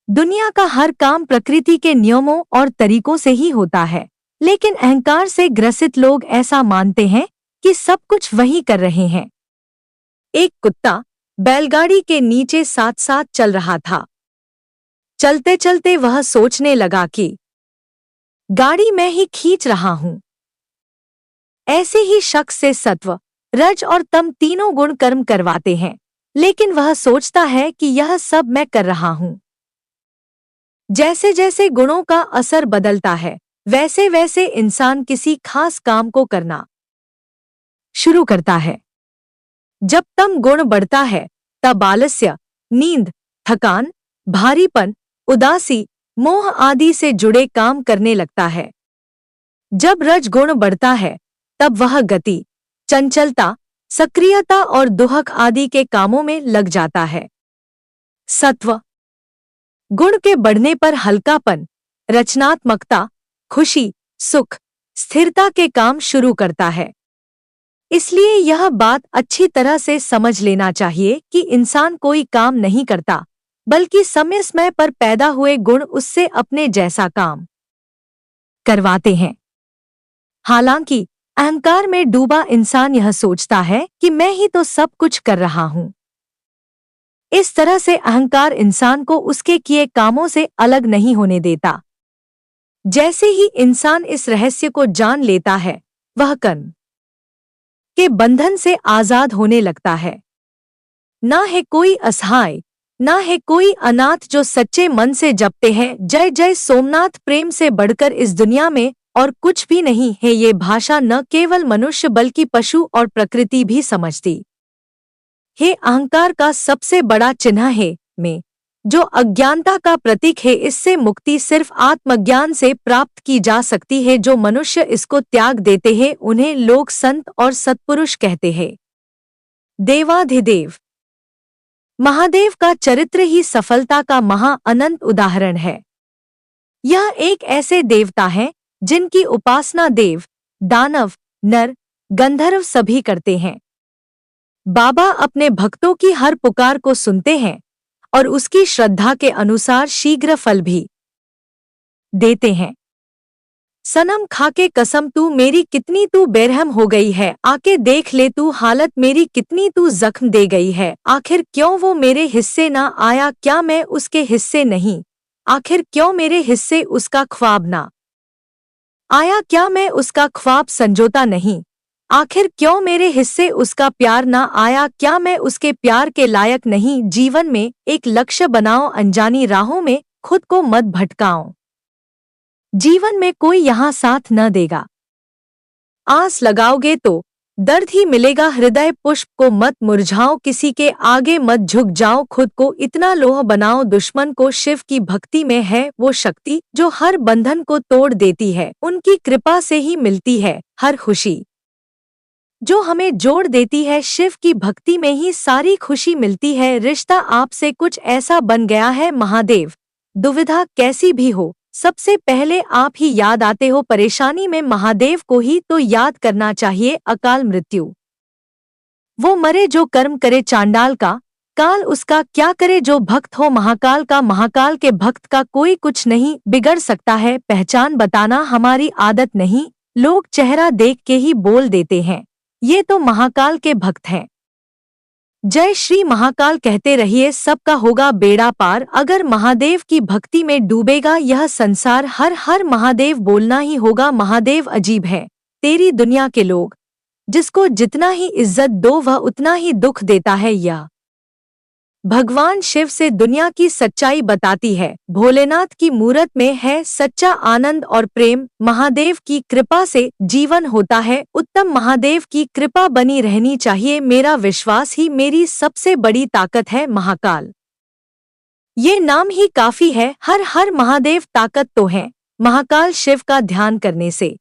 दुनिया का हर काम प्रकृति के नियमों और तरीकों से ही होता है, लेकिन अहंकार से ग्रसित लोग ऐसा मानते हैं कि सब कुछ वही कर रहे हैं। एक कुत्ता बैलगाड़ी के नीचे साथ साथ चल रहा था। चलते चलते वह सोचने लगा कि गाड़ी मैं ही खींच रहा हूं। ऐसे ही शख्स से सत्व, रज और तम तीनों गुण कर्म करवाते हैं, लेकिन वह सोचता है कि यह सब मैं कर रहा हूं। जैसे जैसे गुणों का असर बदलता है, वैसे वैसे इंसान किसी खास काम को करना शुरू करता है। जब तम गुण बढ़ता है, तब आलस्य, नींद, थकान, भारीपन, उदासी, मोह आदि से जुड़े काम करने लगता है। जब रज गुण बढ़ता है, तब वह गति, चंचलता, सक्रियता और दुहक आदि के कामों में लग जाता है। सत्व गुण के बढ़ने पर हल्कापन, रचनात्मकता, खुशी, सुख, स्थिरता के काम शुरू करता है। इसलिए यह बात अच्छी तरह से समझ लेना चाहिए कि इंसान कोई काम नहीं करता, बल्कि समय समय पर पैदा हुए गुण उससे अपने जैसा काम करवाते हैं। हालांकि अहंकार में डूबा इंसान यह सोचता है कि मैं ही तो सब कुछ कर रहा हूं। इस तरह से अहंकार इंसान को उसके किए कामों से अलग नहीं होने देता। जैसे ही इंसान इस रहस्य को जान लेता है, वह कर्म के बंधन से आजाद होने लगता है। ना है कोई असहाय, ना है कोई अनाथ जो सच्चे मन से जपते हैं जय जय सोमनाथ। प्रेम से बढ़कर इस दुनिया में और कुछ भी नहीं है। ये भाषा न केवल मनुष्य बल्कि पशु और प्रकृति भी समझती है। अहंकार का सबसे बड़ा चिन्ह है मैं, जो अज्ञानता का प्रतीक है। इससे मुक्ति सिर्फ आत्मज्ञान से प्राप्त की जा सकती है। जो मनुष्य इसको त्याग देते हैं, उन्हें लोग संत और सत्पुरुष कहते हैं। देवाधिदेव महादेव का चरित्र ही सफलता का अनंत उदाहरण है। यह एक ऐसे देवता हैं जिनकी उपासना देव, दानव, नर, गंधर्व सभी करते हैं। बाबा अपने भक्तों की हर पुकार को सुनते हैं और उसकी श्रद्धा के अनुसार शीघ्र फल भी देते हैं। सनम खाके कसम तू मेरी कितनी तू बेरहम हो गई है, आके देख ले तू हालत मेरी कितनी तू जख्म दे गई है। आखिर क्यों वो मेरे हिस्से ना आया, क्या मैं उसके हिस्से नहीं? आखिर क्यों मेरे हिस्से उसका ख्वाब ना आया, क्या मैं उसका ख्वाब संजोता नहीं? आखिर क्यों मेरे हिस्से उसका प्यार ना आया, क्या मैं उसके प्यार के लायक नहीं? जीवन में एक लक्ष्य बनाओ, अनजानी राहों में खुद को मत भटकाओ। जीवन में कोई यहाँ साथ न देगा। आस लगाओगे तो दर्द ही मिलेगा। हृदय पुष्प को मत मुरझाओ, किसी के आगे मत झुक जाओ। खुद को इतना लोह बनाओ, दुश्मन को शिव की भक्ति में है वो शक्ति जो हर बंधन को तोड़ देती है। उनकी कृपा से ही मिलती है हर खुशी जो हमें जोड़ देती है। शिव की भक्ति में ही सारी खुशी मिलती है। रिश्ता आपसे कुछ ऐसा बन गया है महादेव। दुविधा कैसी भी हो, सबसे पहले आप ही याद आते हो। परेशानी में महादेव को ही तो याद करना चाहिए। अकाल मृत्यु वो मरे जो कर्म करे, चांडाल का काल उसका क्या करे। जो भक्त हो महाकाल का, महाकाल के भक्त का कोई कुछ नहीं बिगड़ सकता है। पहचान बताना हमारी आदत नहीं, लोग चेहरा देख के ही बोल देते हैं ये तो महाकाल के भक्त हैं। जय श्री महाकाल कहते रहिए, सबका होगा बेड़ा पार। अगर महादेव की भक्ति में डूबेगा यह संसार, हर हर महादेव बोलना ही होगा। महादेव अजीब है तेरी दुनिया के लोग, जिसको जितना ही इज्जत दो वह उतना ही दुख देता है। यह भगवान शिव से दुनिया की सच्चाई बताती है। भोलेनाथ की मूरत में है सच्चा आनंद और प्रेम। महादेव की कृपा से जीवन होता है उत्तम। महादेव की कृपा बनी रहनी चाहिए। मेरा विश्वास ही मेरी सबसे बड़ी ताकत है। महाकाल ये नाम ही काफी है। हर हर महादेव ताकत तो है महाकाल शिव का ध्यान करने से।